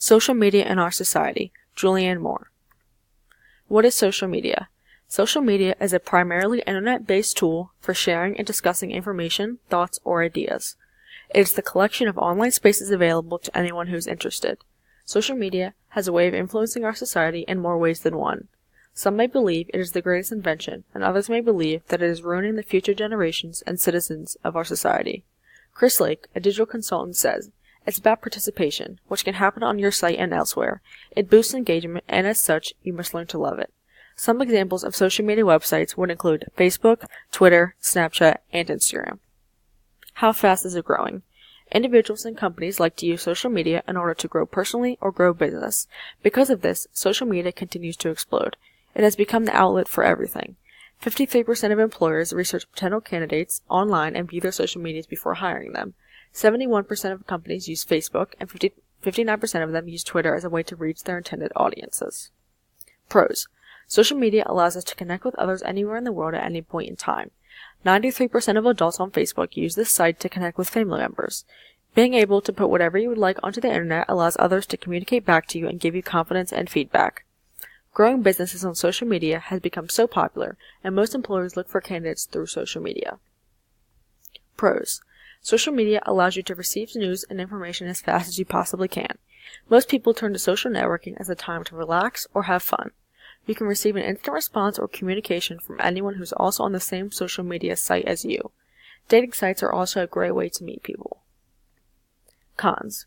Social Media in Our Society, Julianne Moore. What is social media? Social media is a primarily internet-based tool for sharing and discussing information, thoughts, or ideas. It is the collection of online spaces available to anyone who is interested. Social media has a way of influencing our society in more ways than one. Some may believe it is the greatest invention, and others may believe that it is ruining the future generations and citizens of our society. Chris Lake, a digital consultant, says, "It's about participation, which can happen on your site and elsewhere. It boosts engagement, and as such, you must learn to love it." Some examples of social media websites would include Facebook, Twitter, Snapchat, and Instagram. How fast is it growing? Individuals and companies like to use social media in order to grow personally or grow business. Because of this, social media continues to explode. It has become the outlet for everything. 53% of employers research potential candidates online and view their social medias before hiring them. 71% of companies use Facebook, and 59% of them use Twitter as a way to reach their intended audiences. Pros. Social media allows us to connect with others anywhere in the world at any point in time. 93% of adults on Facebook use this site to connect with family members. Being able to put whatever you would like onto the internet allows others to communicate back to you and give you confidence and feedback. Growing businesses on social media has become so popular, and most employers look for candidates through social media. Pros. Social media allows you to receive news and information as fast as you possibly can. Most people turn to social networking as a time to relax or have fun. You can receive an instant response or communication from anyone who's also on the same social media site as you. Dating sites are also a great way to meet people. Cons.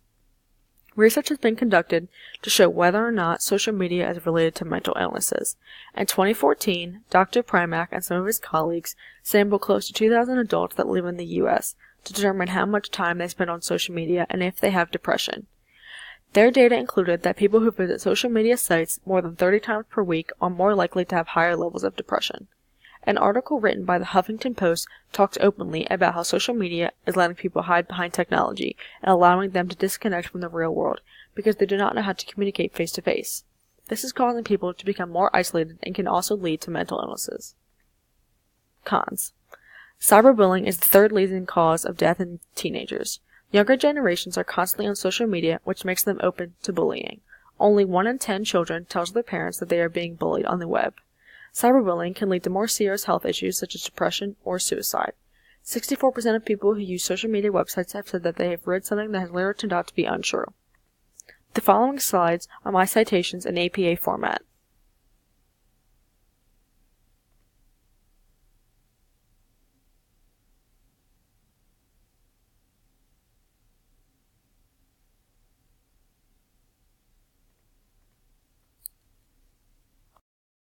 Research has been conducted to show whether or not social media is related to mental illnesses. In 2014, Dr. Primack and some of his colleagues sampled close to 2,000 adults that live in the U.S. to determine how much time they spend on social media and if they have depression. Their data included that people who visit social media sites more than 30 times per week are more likely to have higher levels of depression. An article written by the Huffington Post talks openly about how social media is letting people hide behind technology and allowing them to disconnect from the real world because they do not know how to communicate face to face. This is causing people to become more isolated and can also lead to mental illnesses. Cons. Cyberbullying is the third leading cause of death in teenagers. Younger generations are constantly on social media, which makes them open to bullying. Only 1 in 10 children tells their parents that they are being bullied on the web. Cyberbullying can lead to more serious health issues such as depression or suicide. 64% of people who use social media websites have said that they have read something that has later turned out to be untrue. The following slides are my citations in APA format.